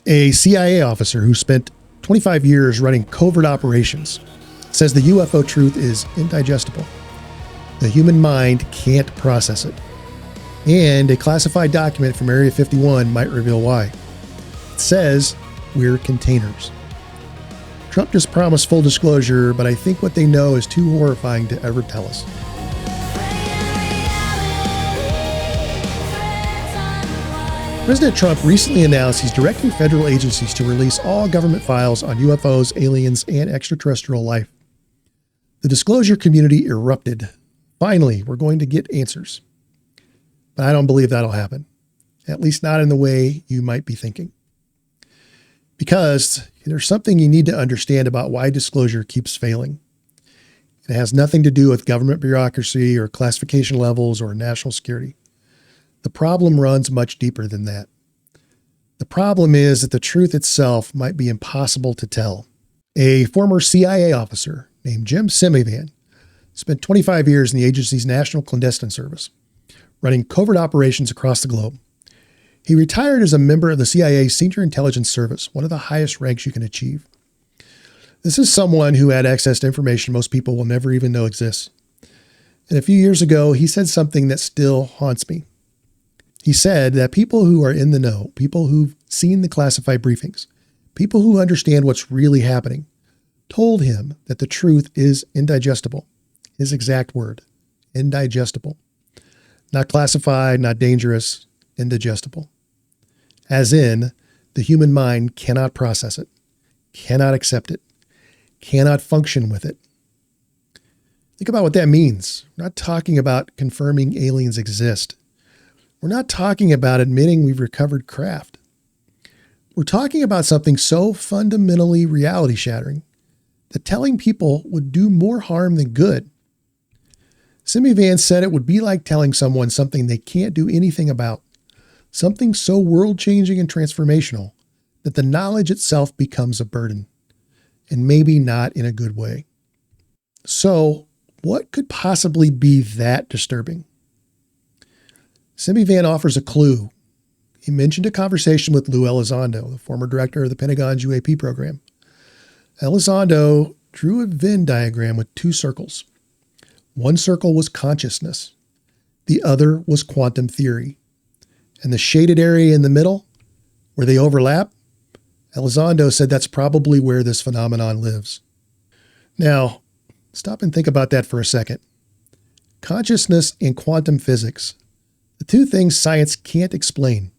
A CIA officer who spent 25 years running covert operations says the UFO truth is indigestible. The human mind can't process it. And a classified document from Area 51 might reveal why. It says we're containers. Trump just promised full disclosure, but I think what they know is too horrifying to ever tell us. President Trump recently announced he's directing federal agencies to release all government files on UFOs, aliens, and extraterrestrial life. The disclosure community erupted. Finally, we're going to get answers. But I don't believe that'll happen. At least not in the way you might be thinking. Because there's something you need to understand about why disclosure keeps failing. It has nothing to do with government bureaucracy or classification levels or national security. The problem runs much deeper than that. The problem is that the truth itself might be impossible to tell. A former CIA officer named Jim Semivan spent 25 years in the agency's National Clandestine Service, running covert operations across the globe. He retired as a member of the CIA's Senior Intelligence Service, one of the highest ranks you can achieve. This is someone who had access to information most people will never even know exists. And a few years ago, he said something that still haunts me. He said that people who are in the know, people who've seen the classified briefings, people who understand what's really happening, told him that the truth is indigestible. His exact word, indigestible. Not classified, not dangerous, indigestible. As in, the human mind cannot process it, cannot accept it, cannot function with it. Think about what that means. We're not talking about confirming aliens exist. We're not talking about admitting we've recovered craft. We're talking about something so fundamentally reality-shattering that telling people would do more harm than good. Semivan said it would be like telling someone something they can't do anything about, something so world-changing and transformational that the knowledge itself becomes a burden, and maybe not in a good way. So, what could possibly be that disturbing? Semivan offers a clue. He mentioned a conversation with Lou Elizondo, the former director of the Pentagon's UAP program. Elizondo drew a Venn diagram with two circles. One circle was consciousness. The other was quantum theory. And the shaded area in the middle, where they overlap, Elizondo said that's probably where this phenomenon lives. Now, stop and think about that for a second. Consciousness and quantum physics. The two things science can't explain.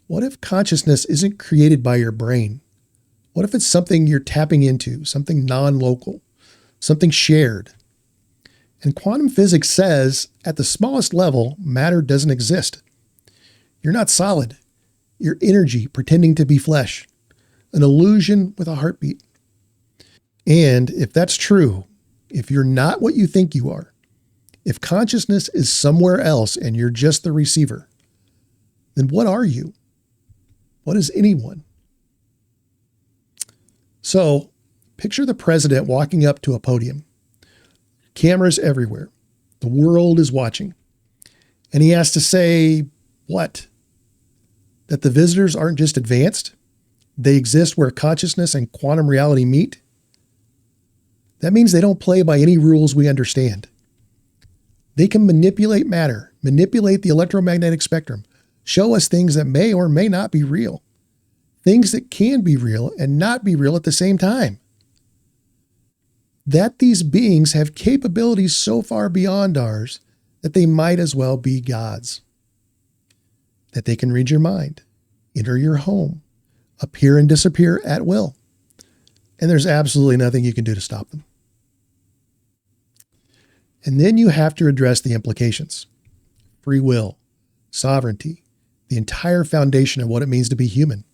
What if consciousness isn't created by your brain? What if it's something you're tapping into, something non-local, something shared? And quantum physics says, at the smallest level, matter doesn't exist. You're not solid. You're energy pretending to be flesh, an illusion with a heartbeat. And if that's true, if you're not what you think you are, if consciousness is somewhere else and you're just the receiver, then what are you? What is anyone? So, picture the president walking up to a podium. Cameras everywhere. The world is watching. And he has to say, what? That the visitors aren't just advanced? They exist where consciousness and quantum reality meet? That means they don't play by any rules we understand. They can manipulate matter, manipulate the electromagnetic spectrum, show us things that may or may not be real, things that can be real and not be real at the same time. That these beings have capabilities so far beyond ours that they might as well be gods. That they can read your mind, enter your home, appear and disappear at will, and there's absolutely nothing you can do to stop them. And then you have to address the implications. Free will, sovereignty, the entire foundation of what it means to be human.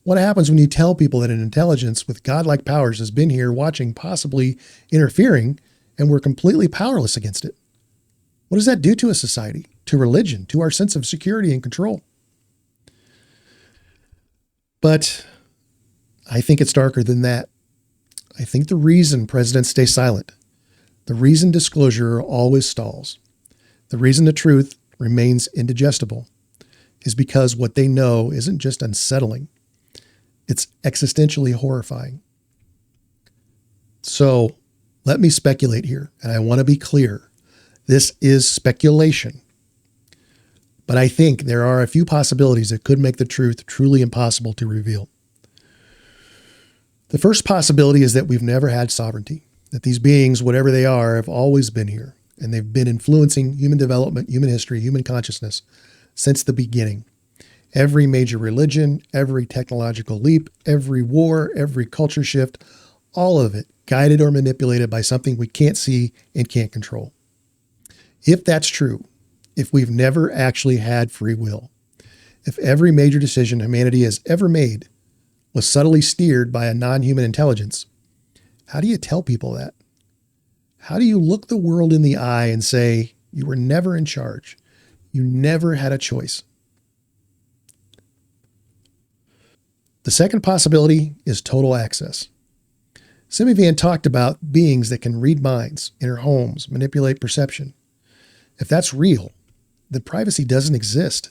What happens when you tell people that an intelligence with godlike powers has been here watching, possibly interfering, and we're completely powerless against it? What does that do to a society, to religion, to our sense of security and control? But I think it's darker than that. I think the reason presidents stay silent, the reason disclosure always stalls, the reason the truth remains indigestible, is because what they know isn't just unsettling, it's existentially horrifying. So let me speculate here, and I want to be clear. This is speculation. But I think there are a few possibilities that could make the truth truly impossible to reveal. The first possibility is that we've never had sovereignty, that these beings, whatever they are, have always been here, and they've been influencing human development, human history, human consciousness since the beginning. Every major religion, every technological leap, every war, every culture shift, all of it guided or manipulated by something we can't see and can't control. If that's true, if we've never actually had free will, if every major decision humanity has ever made was subtly steered by a non-human intelligence, how do you tell people that? How do you look the world in the eye and say, you were never in charge? You never had a choice. The second possibility is total access. Semivan talked about beings that can read minds, enter homes, manipulate perception. If that's real, then privacy doesn't exist.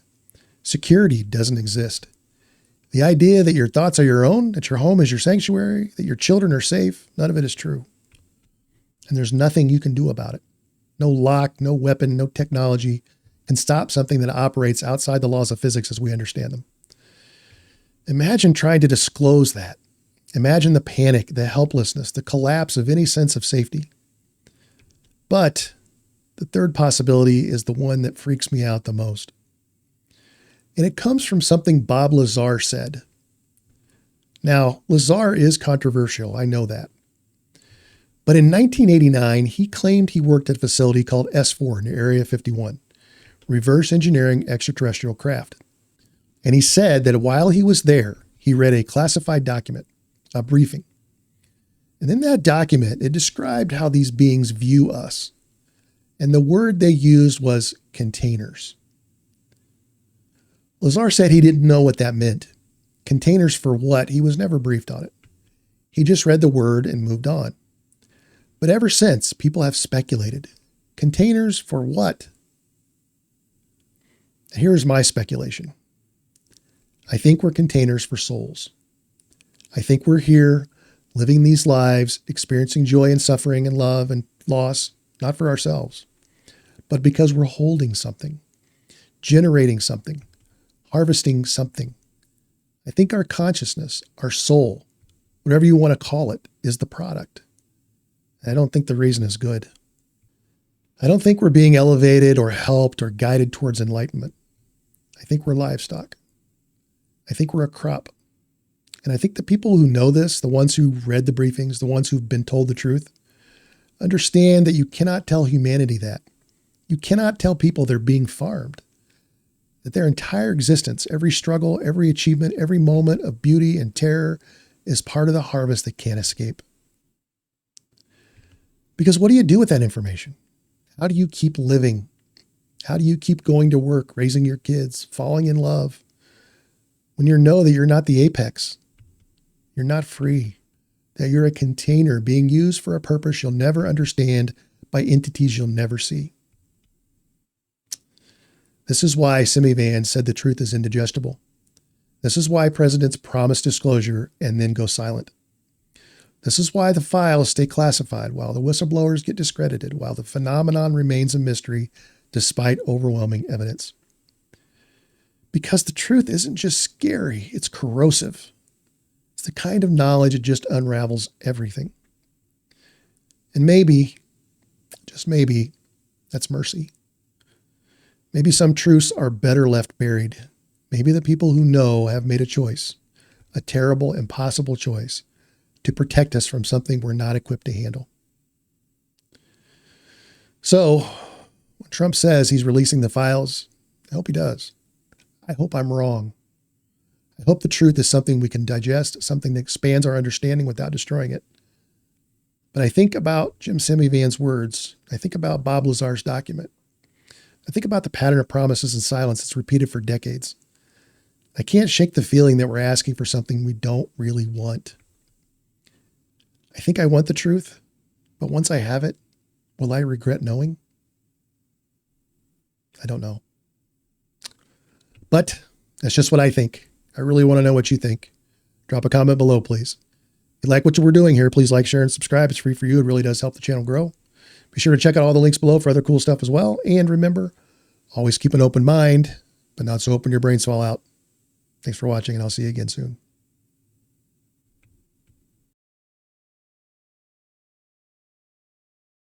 Security doesn't exist. The idea that your thoughts are your own, that your home is your sanctuary, that your children are safe, none of it is true. And there's nothing you can do about it. No lock, no weapon, no technology can stop something that operates outside the laws of physics as we understand them. Imagine trying to disclose that. Imagine the panic, the helplessness, the collapse of any sense of safety. But the third possibility is the one that freaks me out the most. And it comes from something Bob Lazar said. Now, Lazar is controversial, I know that. But in 1989, he claimed he worked at a facility called S4 near Area 51, reverse engineering extraterrestrial craft. And he said that while he was there, he read a classified document, a briefing. And in that document, it described how these beings view us. And the word they used was containers. Lazar said he didn't know what that meant. Containers for what? He was never briefed on it. He just read the word and moved on. But ever since, people have speculated. Containers for what? Here's my speculation. I think we're containers for souls. I think we're here living these lives, experiencing joy and suffering and love and loss, not for ourselves, but because we're holding something, generating something, harvesting something. I think our consciousness, our soul, whatever you want to call it, is the product. I don't think the reason is good. I don't think we're being elevated or helped or guided towards enlightenment. I think we're livestock. I think we're a crop. And I think the people who know this, the ones who read the briefings, the ones who've been told the truth, understand that you cannot tell humanity that. You cannot tell people they're being farmed. That their entire existence, every struggle, every achievement, every moment of beauty and terror is part of the harvest that can't escape. Because what do you do with that information? How do you keep living? How do you keep going to work, raising your kids, falling in love? When you know that you're not the apex, you're not free, that you're a container being used for a purpose you'll never understand by entities you'll never see. This is why Semivan said the truth is indigestible. This is why presidents promise disclosure and then go silent. This is why the files stay classified while the whistleblowers get discredited, while the phenomenon remains a mystery despite overwhelming evidence. Because the truth isn't just scary, it's corrosive. It's the kind of knowledge that just unravels everything. And maybe, just maybe, that's mercy. Maybe some truths are better left buried. Maybe the people who know have made a choice, a terrible, impossible choice, to protect us from something we're not equipped to handle. So, when Trump says he's releasing the files, I hope he does. I hope I'm wrong. I hope the truth is something we can digest, something that expands our understanding without destroying it. But I think about Jim Semivan's words. I think about Bob Lazar's document. I think about the pattern of promises and silence that's repeated for decades. I can't shake the feeling that we're asking for something we don't really want. I think I want the truth, but once I have it, will I regret knowing? I don't know. But that's just what I think. I really want to know what you think. Drop a comment below, please. If you like what we're doing here, please like, share, and subscribe. It's free for you. It really does help the channel grow. Be sure to check out all the links below for other cool stuff as well. And remember, always keep an open mind, but not so open your brains fall out. Thanks for watching, and I'll see you again soon.